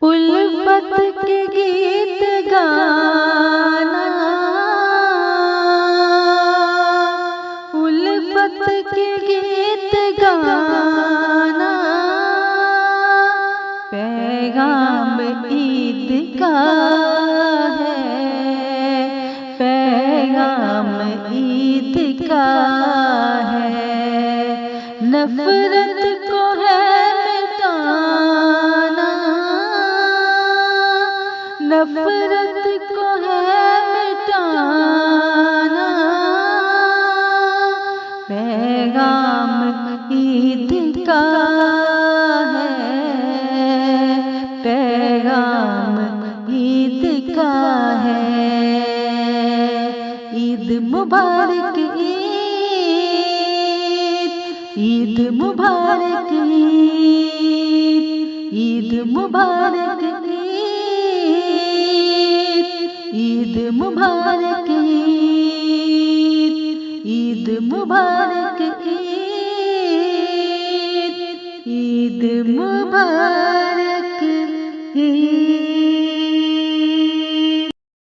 उल्फत के गीत गाना, उल्फत के गीत गाना, पैगाम ईद का है, पैगाम ईद का है। नफरत को है मिटाना, नफरत को है मिटाना, पैगाम ईद का है, पैगाम ईद का है। ईद मुबारक ईद, ईद मुबारक ईद, ईद मुबारक ईद, ईद मुबारक ईद, ईद मुबारक ईद, ईद मुबारक ईद।